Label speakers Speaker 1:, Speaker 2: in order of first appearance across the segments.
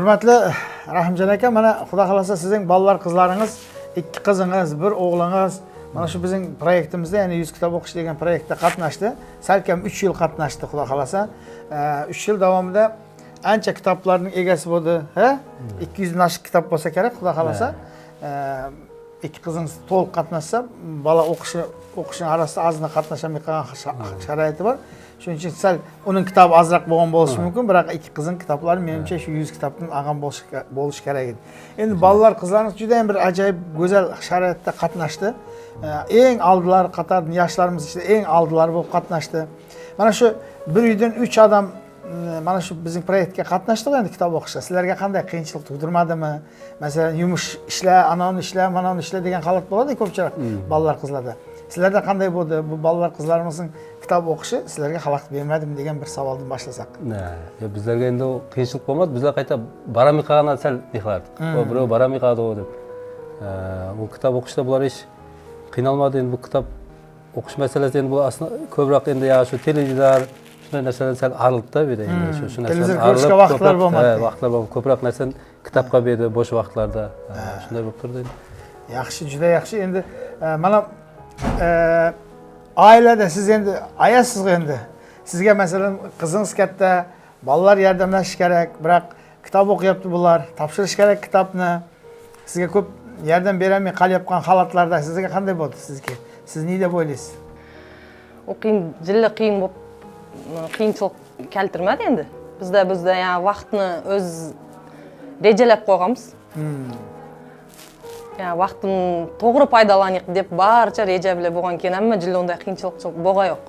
Speaker 1: Hurmatli Rahimjon aka, mana Xudo xolasa sizning bolalar qizlaringiz, 2 qizingiz, 1 o'g'lingiz mana shu bizning proyektimizda, ya'ni 100 kitob o'qish degan proyektda qatnashdi. Salkam 3 yil qatnashdi, Xudo xolasa. 3 yil davomida ancha kitoblarning egasi bo'ldi, ha? 200 dan oshiq kitob bo'lsa kerak, Xudo xolasa. 2 qizingiz to'liq qatnashsa, bola o'qishning orasida ozgina qatnashamay qolgan sharoiti bor. Shuning uchun sal uning kitobi ozroq bo'lgan bo'lishi mumkin, biroq 2 qizning kitoblari menimcha shu 100 kitobning olgan bo'lishi kerak edi. Endi bolalar qizlarimiz juda ham bir ajoyib go'zal sharoitda qatnashdi. Eng oldilar qatorida yoshlarimiz ichida eng oldilar bo'lib qatnashdi. Mana shu bir uydan 3 odam mana shu bizning proyektga qatnashdi endi kitob o'qishda. Sizlarga qanday qiyinchilik tug'dirmadimi? Masalan, yumush ishlar, anoni ishlar, manoni ishlar degan holat bo'ladi ko'pchilik bolalar qizlarda. Sizlarda qanday bo'ldi? Bu bolalar qizlarimizning kitob o'qishi sizlarga xalaqit bermadimi degan bir savoldan boshlasak.
Speaker 2: Bizlarga endi u qiyinchilik bo'lmadi. Bizlar qayta baramay qolgandan sal yig'lardik. Birov baramay qoldi deb. Bu kitob o'qishda bular hech qiynalmadi. Endi bu kitob o'qish masalasi endi bu aslida ko'proq endi ya shu televizor shunday narsadan sal arildi-da bu yerda endi shu narsadan
Speaker 1: ko'rishga vaqtlar bo'lmadi.
Speaker 2: Vaqtlar bo'lmadi. Ko'proq narsani kitobga berdi bo'sh vaqtlarda. Shunday bo'lib turdi.
Speaker 1: Yaxshi, juda yaxshi. Endi mana ailada siz endi ayasiz endi. Sizga masalan qizingiz katta, bolalar yordamlashish kerak, biroq kitob o'qiyapti bular, topshirish kerak kitobni. Sizga ko'p yordam berolmay qolayotgan holatlarda sizga qanday bo'ldi sizga? Siz nima deb o'ylaysiz?
Speaker 3: Qiyin bo'lib qiyinchilik keltirmadi endi. Bizda yani vaqtni o'z rejalab qo'yganmiz. Yani vaqtni to'g'ri foydalanaylik deb barcha reja bilan bo'lgan keyin hamma jil unday qiyinchilik bo'lgan yo'q.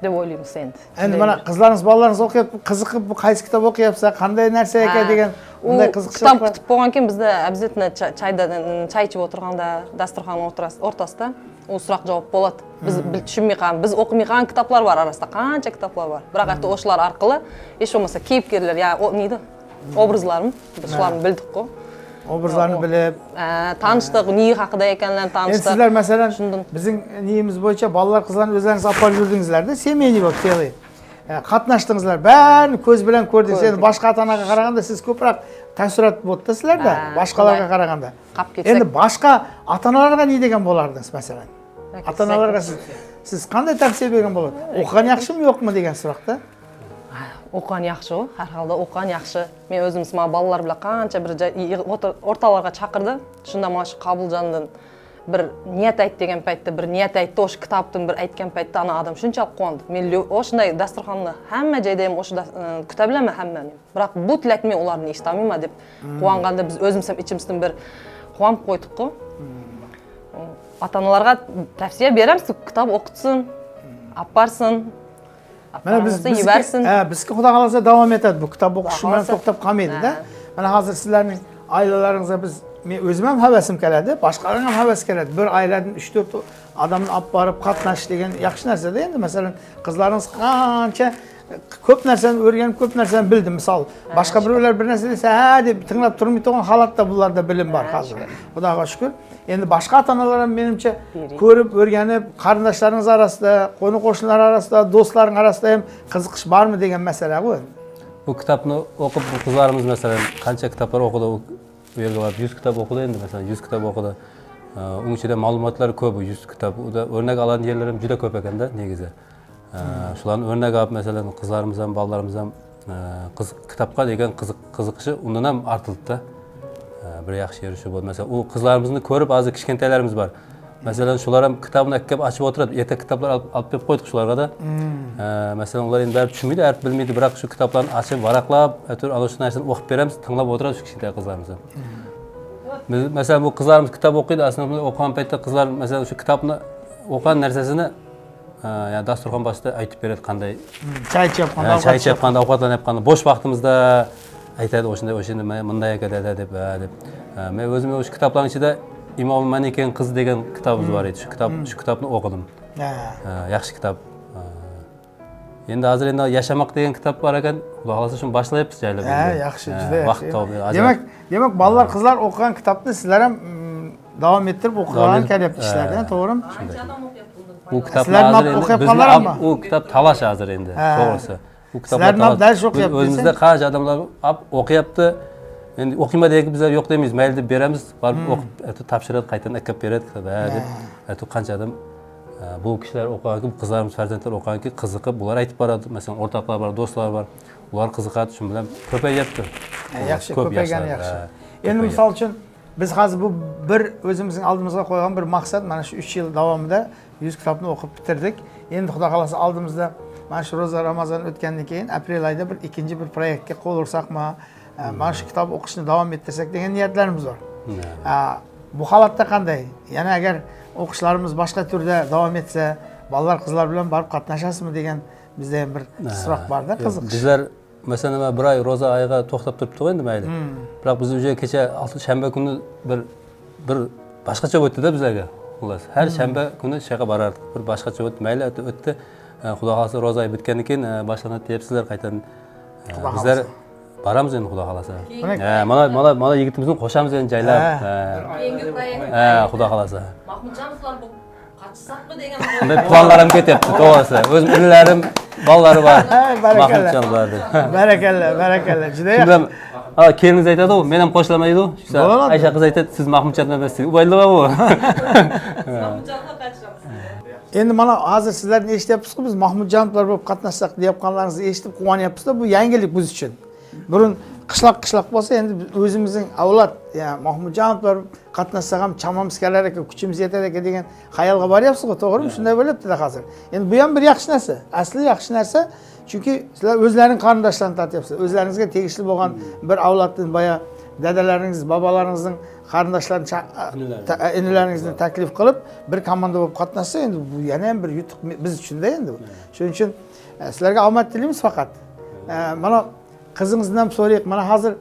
Speaker 3: Deb o'ylaymiz endi.
Speaker 1: Endi mana qizlaringiz, bolalaringiz o'qiyapti, qiziqib bu qaysi kitob o'qiyapsa, qanday narsa ekan degan unday qiziqish.
Speaker 3: Kitob kutib bo'lgan keyin bizda обязательно choy ichib o'tirganda dasturxon o'rtasida u suroq-javob bo'ladi. Biz tushunmay qolgan, biz o'qimay qolgan kitoblar bor orasida, qancha kitoblar bor. Biroq hatto o'shalar orqali hech bo'lmasa keepkerlar, ya neydi? Obrazlarni, shularni bildik-ku.
Speaker 1: Obrazlarni bilib,
Speaker 3: tanishdik, ne haqida ekanlarni tanishdik.
Speaker 1: Sizlar masalan bizning niyimiz bo'yicha bolalar qizlarni o'zlaringiz olib borib yurdingizlar-da, semiyli bo'lib keldi. Qatnashdingizlar, barini ko'z bilan ko'rdingiz. Endi boshqa ota-onaga qaraganda siz ko'proq taassurot bo'ldi sizlarda, boshqalarga qaraganda. Endi boshqa ota-onalarga ne degan bo'lardingiz masalan? Ota-onalarga siz qanday tavsiya bergan bo'ladi? O'qigan yaxshimi, yo'qmi degan so'roqda?
Speaker 3: O'qigan yaxshi, har holda o'qigan yaxshi. Men o'zim mana bolalar bilan qancha bir o'rtalarga chaqirdi. Shunda mana shu Qabuljondan bir niyat ayt degan paytda bir niyat aytdi, o'sha kitobdan bir aytgan paytda ana odam shunchalik quvondi. Men o'shanday dasturxonni hamma joyda ham o'sha kuta bilaman hammani. Biroq bu tilakni men ularni eshitamayman deb quvonganda biz o'zimiz ham ichimizdan bir quvonib qo'ydik-ku. Ota-onalarga tavsiya beramiz, kitob o'qitsin, olib borsin.
Speaker 1: Mana bizga Xudo xolasa davom etadi bu kitob o'qish bilan to'xtab qolmaydi-da. Mana hozir sizlarning oilalaringizga men o'zim ham havasim keladi, boshqalarning ham havas keladi. Bir oiladan 3-4 odamni olib borib qatnashish degan yaxshi narsa-da. Endi masalan qizlaringiz qancha ko'p narsani o'rganib, ko'p narsani bildi. Misol, boshqa birovlar bir narsa desa, ha deb tinglab turmay turgan holatda bularda bilim bor hozir. Xudoga shukr. Endi boshqa ota-onalar ham menimcha ko'rib, o'rganib, qarindoshlaringiz orasida, qo'ni-qo'shnilar orasida, do'stlaring orasida ham qiziqish bormi degan masala bu.
Speaker 2: Bu kitobni o'qib bu qizlarimiz masalan qancha kitoblar o'qidi, u yerga borib 100 kitob o'qidi endi masalan 100 kitob o'qidi. Uning ichida ma'lumotlar ko'p, 100 kitob. Unda o'rnak oladigan yerlar ham juda ko'p ekanda negizda. Shularni o'rnak olib masalan qizlarimiz ham, bolalarimiz ham kitobga degan qiziqishi undan ham ortildi-da. Bir yaxshi yeri shu bo'ldi. Masalan, u qizlarimizni ko'rib hozir kichkintalarimiz bor. Masalan, shular ham kitobni akkab ochib o'tiradi. Erta kitoblar olib berib qo'ydik shularga-da. Masalan, ular endi baribir tushunmaydi, arif bilmaydi, biroq shu kitoblarni ochib, varaqlab, ana shu narsani o'qib beramiz, tinglab o'tiradi shu kichkinta qizlarimiz ham. Masalan, bu qizlarimiz kitob o'qiydi, aslida o'qigan paytda qizlar masalan shu kitobni o'qigan narsasini yani dasturxon boshida aytib beradi qanday
Speaker 1: choy
Speaker 2: ichayotganda, ovqatlanyotganda, bo'sh vaqtimizda aytadi o'shanda bunday ekan deb. Men o'zim o'sha kitoblarning ichida Imom Maniken qiz degan kitobimiz bor edi. Shu kitobni o'qidim. Yaxshi kitob. Endi hozir yashamoq degan kitob bor ekan. Xudo xolasa shuni boshlayapmiz joylab.
Speaker 1: Yaxshi, juda yaxshi. Demak, bolalar, qizlar o'qigan kitobni sizlar ham davom ettirib o'qigan kelyapti ishlardan, to'g'rimi?
Speaker 2: Bu kitoblar hozir endi u kitob talash hozir endi, to'g'risi. Bu kitoblar
Speaker 1: Sizlarni ham dars o'qiyapti
Speaker 2: o'zimizda
Speaker 1: desang.
Speaker 2: qancha odamlar o'qiyapti. Endi o'qiyma degan bizlar yo'q deymiz, mayli deb beramiz, borib o'qib topshiradi, qaytadan akab beradi deb. Qancha odam bu kishilar o'qiganki, qizlarimiz, farzandlar o'qiganki, qiziqib, bular aytib boradi. Masalan, o'rtoqlar bor, do'stlar bor. Ular qiziqadi, shu bilan ko'payyapti.
Speaker 1: Yaxshi, ko'paygani yaxshi. Endi misol uchun biz hozir bu bir o'zimizning oldimizga qo'ygan bir maqsad, mana shu 3 yil davomida 100 kitobni o'qib bitirdik. Endi Xudo xolasa oldimizda mana shu ro'za Ramazon o'tgandan keyin aprel oyida bir ikkinchi bir proyektga qo'l ursakmi, mana shu kitob o'qishni davom ettirsak degan niyatlarimiz bor. Bu holatda qanday? Yana agar o'qishlarimiz boshqa turda davom etsa, bolalar, qizlar bilan borib qatnashasizmi degan bizda ham bir so'roq bor-da, qiziqish.
Speaker 2: Bizlar masalan bir oy ro'za oyiga to'xtab turibdi endi mayli. Biroq biz уже kecha shanba kuni bir boshqacha o'tdi-da bizlarga. Xullas, har shanba kuni shaqa borardik. Bir boshqacha o'tdi, mayli o'tdi. Xudo xolasa ro'za oyi bitgandan keyin boshlanadi deyapsizlar qaytadan. Bizlar boramiz endi Xudo xolasa. Mana yigitimizning qo'shamiz endi jaylab.
Speaker 3: Yangi proyekt.
Speaker 2: Xudo xolasa.
Speaker 3: Mahmudjonovlar bu qachsaqmi degan
Speaker 2: Bunday planlar ham ketyapti, to'g'risi. O'zim inlarim, bolalari bor.
Speaker 1: Mahmudjonovlar. Barakalla. Juda yaxshi.
Speaker 2: Shundan keliniz aytadi-ku, men ham qo'shilamaydi-ku. Aysha qiz aytadi, siz Mahmudjondan emas, u bayliq-ku.
Speaker 3: Mahmudjonovlar qachiramiz.
Speaker 1: Endi mana hozir sizlarni eshityapsiz-ku, biz Mahmudjonovlar bo'lib qatnashsak deyotganlaringizni eshitib quvonyapmiz-da, bu yangilik biz uchun. Burun qishloq bo'lsa, endi o'zimizning avlod, ya'ni Mahmudjonovlar qatnashsak ham chamamiz kelar ekan, kuchimiz yetadi ekan degan xayolga boryapsiz-ku, to'g'rimi? Shunday bo'lyapti-da hozir. Endi bu ham bir yaxshi narsa, asli yaxshi narsa. Chunki sizlar o'zlarining qarindoshlarini tortyapsizlar. O'zlaringizga tegishli bo'lgan bir avloddan boya dadalaringiz, bobolaringizning qarindoshlarini, inilaringizni taklif qilib, bir komanda bo'lib qatnashsa, endi bu yana ham bir yutuq biz uchun-da endi bu. Shuning uchun sizlarga omad tilaymiz faqat. Mana qizingizdan ham so'raylik. Mana hozir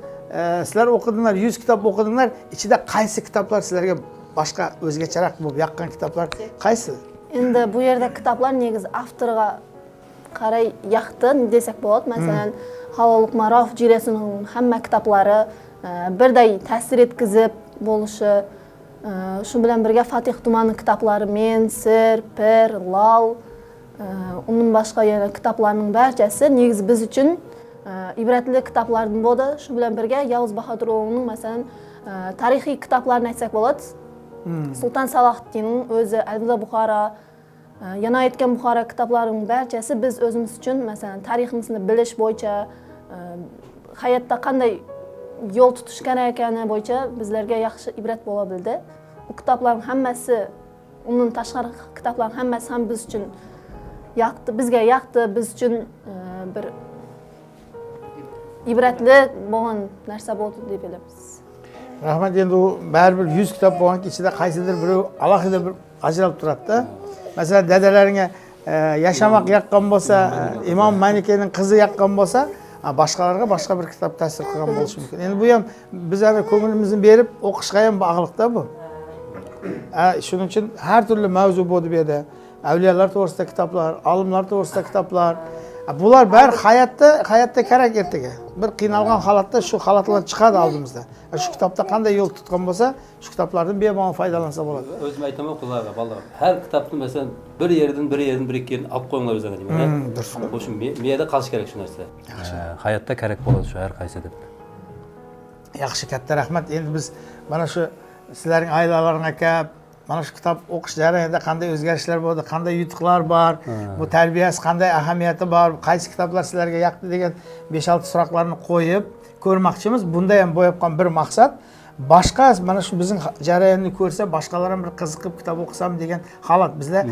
Speaker 1: sizlar o'qidinglar, 100 kitob o'qidinglar. Ichida qaysi kitoblar sizlarga boshqa o'zgacharoq bo'lib yoqqan kitoblar qaysi?
Speaker 4: Endi bu yerda kitoblar negiz avtorga qaray yoqdi desak bo'ladi. Masalan, Halol Luqmarov Jilesining hamma kitoblari birday ta'sir etkizib bo'lishi, shu bilan birga Fatih Tumani kitoblari, Men, Sir, Pir, Lal, undan boshqa yana kitoblarning barchasi negiz biz uchun ibratli kitoblardan bo'ldi. Shu bilan birga Yavuz Bahodurovning masalan tarixiy kitoblarini aytsak bo'ladi. Sulton Salohiddinning o'zi, Alvida Buxoro, yana aytgan Buxoro kitoblarining barchasi biz o'zimiz uchun masalan tariximizni bilish bo'yicha, hayotda qanday yo'l tutish kerak ekani bo'yicha bizlarga yaxshi ibrat bo'la bildi. Bu kitoblarning hammasi, undan tashqari kitoblarning hammasi ham biz uchun yoqdi, bizga yoqdi, biz uchun bir ibratli bo'lgan narsa bo'ldi deb o'ylaymiz.
Speaker 1: Rahmat, endi u baribir 100 kitob bo'lganki ichida qaysidir biri alohida bir ajralib turadi-da. Masalan, dadalaringga yashamoq yoqqan bo'lsa, Imom Malikaning qizi yoqqan bo'lsa, boshqalarga boshqa bir kitob ta'sir qilgan bo'lishi mumkin. Endi bu ham bizlarning ko'ngilimizni berib o'qishga ham bog'liqda bu. Shuning uchun har turli mavzu bo'ldi bu yerda. Avliyolar to'g'risida kitoblar, olimlar to'g'risida kitoblar. Bular bari hayotda kerak ertaga. Bir qiynalgan holatda shu holatlar chiqadi oldimizda. Shu kitobda qanday yo'l tutgan bo'lsa, shu kitoblardan bemalol foydalansa bo'ladi.
Speaker 2: O'zim aytaman qizlarga, bolalar, har kitobni masalan bir yerdan bir ikki yerdan olib qo'yinglar o'zinglar deyman. Shu miyada qolish kerak shu narsa. Hayotda kerak bo'ladi shu har qaysi deb.
Speaker 1: Yaxshi, katta rahmat. Endi biz mana shu sizlarning oilalaringga kelib, mana shu kitob o'qish jarayonida qanday o'zgarishlar bo'ldi, qanday yutuqlar bor, bu tarbiyasi qanday ahamiyati bor, qaysi kitoblar sizlarga yoqdi degan 5-6 so'roqlarni qo'yib ko'rmoqchimiz. Bunda ham bo'yabgan bir maqsad. Boshqa mana shu bizning jarayonni ko'rsa, boshqalar ham bir qiziqib kitob o'qisam degan holat. Bizlar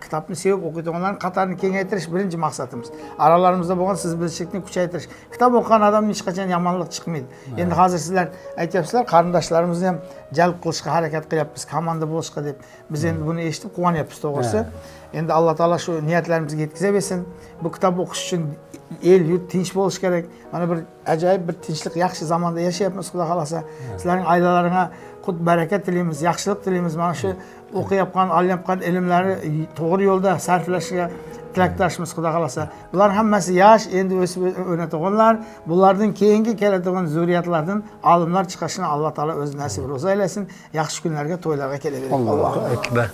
Speaker 1: kitobni sevib o'qiydiganlarning qatorini kengaytirish birinchi maqsadimiz. Aralarimizda bo'lgan siz bilishlikni kuchaytirish. Kitob o'qigan odamdan hech qachon yomonlik chiqmaydi. Endi hozir sizlar aytyapsizlar, qarindoshlarimizni ham jalb qilishga harakat qilyapmiz, komanda bo'lishga deb. Biz endi buni eshitib quvyapmiz, to'g'risi. Endi Alloh taolo shu niyatlarimizga yetkaza bersin. Bu kitob o'qish uchun el yurt tinch bo'lish kerak. Mana bir ajoyib bir tinchlik, yaxshi zamonda yashayapmiz, Xudo xolasa. Sizlarning oilalaringga qut baraka tilaymiz, yaxshilik tilaymiz. Mana shu o'qiyotgan, olayotgan ilmlari to'g'ri yo'lda sarflashiga tilakdoshmiz, Xudo xolasa. Bular hammasi yosh, endi o'sib o'rnatganlar. Bulardan keyingi keladigan zurriyatlardan olimlar chiqishini Alloh taolo o'z nasib ro'za aylasin. Yaxshi kunlarga, to'ylarga kelaverin.
Speaker 2: Allohu akbar.